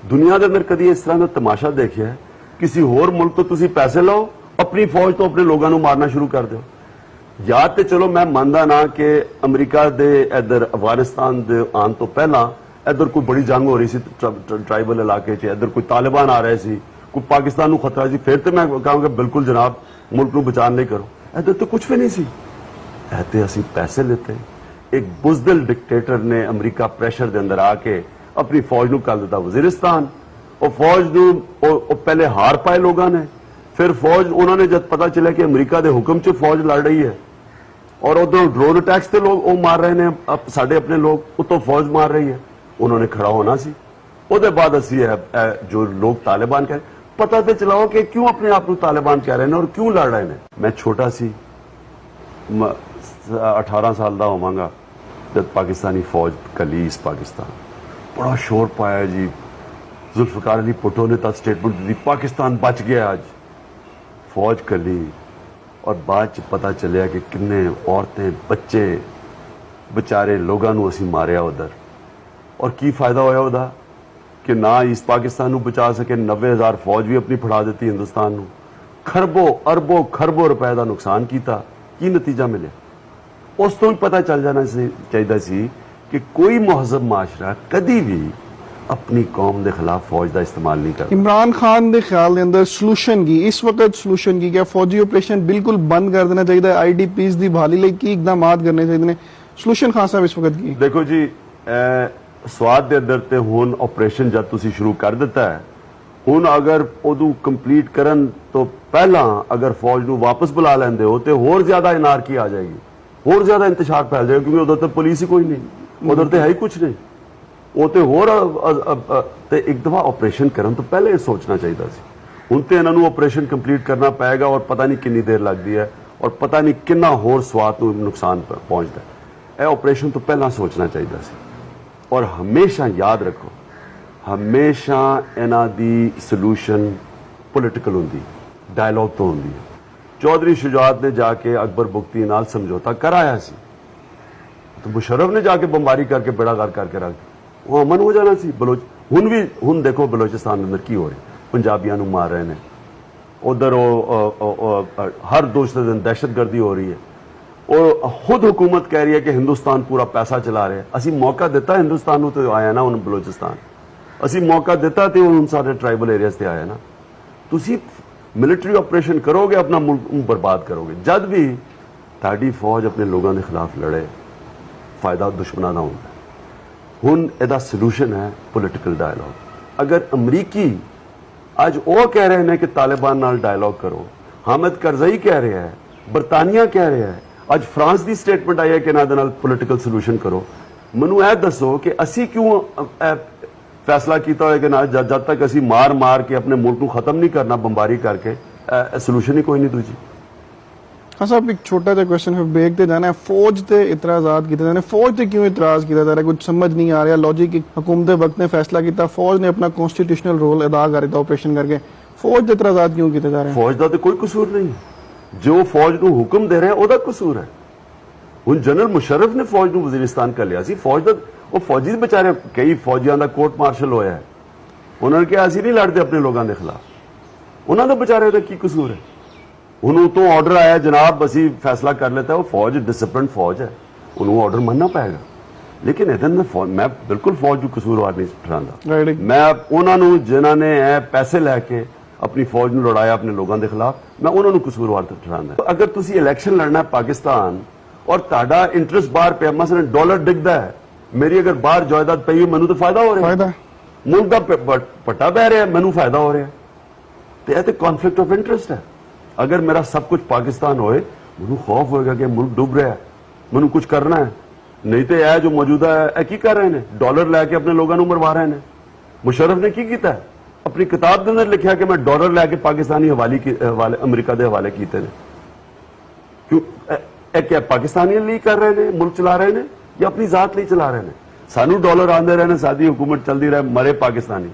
दुनिया के अंदर कभी इस तरह का तमाशा देखिए है किसी होर मुल्क तो तुसी पैसे लो अपनी फौज तो अपने लोगों को मारना शुरू कर दो। या तो चलो मैं मानदा ना कि अमरीका दे इधर अफगानिस्तान दे आने तो पहला इधर कोई बड़ी जंग हो रही सी ट्राइबल इलाके च, इधर कोई तालिबान आ रहे सी, कोई पाकिस्तान को खतरा सी, फिर तो मैं कहूँगा बिल्कुल जनाब मुल्क को बचाने नहीं करो। इधर तो कुछ भी नहीं सी, ऐते असी पैसे लेते। एक बुजदिल डिक्टेटर ने अमरीका प्रेशर के अंदर आके अपनी फौज को कर दिता वजीरिस्तान, और फौज को पहले हार पाए लोगों ने, फिर फौज उन्होंने जब पता चला कि अमरीका के हुक्म च फौज लड़ रही है और उधर ड्रोन अटैक्स से लोग वो मार रहे हैं साढ़े अपने लोग, उतो फौज मार रही है, उन्होंने खड़ा होना सी। उसके बाद असी जो लोग तालिबान कह पता तो चलाओ कि क्यों अपने आप को तालिबान कह रहे हैं और क्यों लड़ रहे हैं। मैं छोटा सी 18 साल का होवांगा जब पाकिस्तानी फौज कली ईस्ट पाकिस्तान बड़ा शोर पाया जी, जुल्फकार अली भुट्टो ने तब स्टेटमेंट दी पाकिस्तान बच गया आज, फौज कली और बाद च पता चलिया कि किन्ने औरतें बच्चे बेचारे लोगों को असी मारिया उधर, और की फायदा होया उदा कि ना ईस्ट पाकिस्तान को बचा सके, 90,000 फौज भी अपनी फड़ा दी हिंदुस्तान को, खरबों अरबों खरबों रुपए का नुकसान किया, की नतीजा मिले। उस तो भी पता चल जाना चाहिए सी कि कोई मुहज़्ज़ब माशरा कभी भी अपनी कौम के खिलाफ फौज का इस्तेमाल नहीं करता। इमरान खान के ख्याल के अंदर सलूशन की इस वक्त सलूशन की क्या फौजी ऑपरेशन बिल्कुल बंद कर देना चाहिए, IDPs की बहाली लिए की इकदाम करने चाहिए, सलूशन खान साहब इस वक्त की? देखो जी स्वाद के अंदर तो हुन ऑपरेशन जब तुम शुरू कर दिता है, हुन अगर उदू कंप्लीट करन तो पहला अगर फौज को वापस बुला लेंदे हो तो होर ज्यादा इनारकी आ जाएगी, होर ज्यादा इंतशार फैल जाएगा, क्योंकि उधर तो पुलिस ही कोई नहीं, उधर तो है ही कुछ नहीं। वो तो होर एक दफा ऑपरेशन करन तो पहले सोचना चाहिए सी। हुन तो इन्होंने ऑपरेशन कंप्लीट करना पाएगा और पता नहीं कितनी देर लगती है और पता नहीं कितना होर स्वाद को नुकसान पहुंचता है। यह ऑपरेशन तो पहला सोचना चाहिए सी। और हमेशा याद रखो, हमेशा इन्हां दी सलूशन पोलिटिकल होंदी, डायलॉग तो होंदी है। चौधरी शुजात ने जाके अकबर बुख्ती नाल समझौता कराया सी, तो मुशर्रफ ने जाके बमबारी करके बेड़ागार करके रख दिया, वो अमन हो जाना सी। हुन देखो बलोचिस्तान के अंदर की हो रही, पंजाबियों को मार रहे हैं, उधर हर दूसरे दिन दहशतगर्दी हो रही है, और खुद हुकूमत कह रही है कि हिंदुस्तान पूरा पैसा चला रहे हैं। असी मौका देता हिंदुस्तान तो आया ना, उन बलोचिस्तान असी मौका देता तो उन सारे ट्राइबल एरियाज से आया ना। तुसी मिलिट्री ऑपरेशन करोगे अपना मुल्क बर्बाद करोगे। जब भी ताड़ी फौज अपने लोगों के खिलाफ लड़े फायदा दुश्मना का होता है। हुन एदा सलूशन है पोलिटिकल डायलॉग। अगर अमरीकी आज वो कह रहे हैं कि तालिबान नाल डायलॉग करो, हामिद करजई कह रहे हैं, बरतानिया कह रहे हैं, आज फ्रांस की स्टेटमेंट आई है कि ना पोलिटिकल सलूशन करो। मैनू यह दसो कि असी क्यों फैसला किया होगा कि ना जब तक असी मार मार के अपने मुल्क को खत्म नहीं करना बमबारी करके सलूशन ही कोई नहीं दूजी। हाँ साहब, एक छोटा सा क्वेश्चन है, ब्रेक ते जाना है। फौज ते इतराजात किए जाने, फौज ते क्यों इतराज किया जा रहा है, कुछ समझ नहीं आ रहा। लॉजिक हुकूमत वक्त ने फैसला किया, फौज ने अपना कॉन्स्टिट्यूशनल रोल अदा कर दिया ऑपरेशन करके, फौज ते इतराजात क्यों किए जा रहे हैं? फौज का तो कोई कसूर नहीं, जो फौज को हुक्म दे रहे हैं वह कसूर है। हुन जनरल मुशर्रफ ने फौज को वजीरिस्तान कर लिया सी, फौज का वो फौजी बेचारे कई फौजियों का कोर्ट मार्शल होया है, उन्होंने कहा असी नहीं लड़ते अपने लोगों के खिलाफ, उन्होंने बेचारे का की कसूर है। उन्होंने तो ऑर्डर आया जनाब असी फैसला कर लेता है, वो फौज डिसिप्लिन फौज है, उन्होंने ऑर्डर मानना पाएगा। लेकिन इधर मैं बिल्कुल फौज को कसूरवार नहीं ठहरांदा। मैं उन्होंने जिन्होंने पैसे लैके अपनी फौज में लड़ाया अपने लोगों के खिलाफ, मैं उन्होंने कसूरवार ठहरांदा। अगर तुसी इलेक्शन लड़ना है पाकिस्तान और ताड़ा इंटरेस्ट बाहर पे मसलन डॉलर डिगदा है, मेरी अगर बाहर जायदाद पई है मैनू तो फायदा हो रहा है, मुल्क का पट्टा बह रहा है, मैनू फायदा हो रहा है, तो यह तो कॉन्फ्लिक्ट ऑफ इंटरेस्ट है। अगर मेरा सब कुछ पाकिस्तान होए, मैनू खौफ होएगा कि मुल्क डूब रहा है, मैनू कुछ करना है, नहीं तो यह जो मौजूदा है की कर रहे हैं, डॉलर लैके अपने लोगों को मरवा रहे हैं। मुशर्रफ ने की किया है, अपनी किताब के अंदर लिखा कि मैं डॉलर लैके पाकिस्तानी हवाले अमरीका के हवाले किए ने। क्यों क्या पाकिस्तानी लिए कर रहे हैं, मुल्क चला रहे हैं या अपनी जात लिए चला रहे हैं? सानू डॉलर आते रहे, सादी हुकूमत चलती रहे, मरे पाकिस्तानी।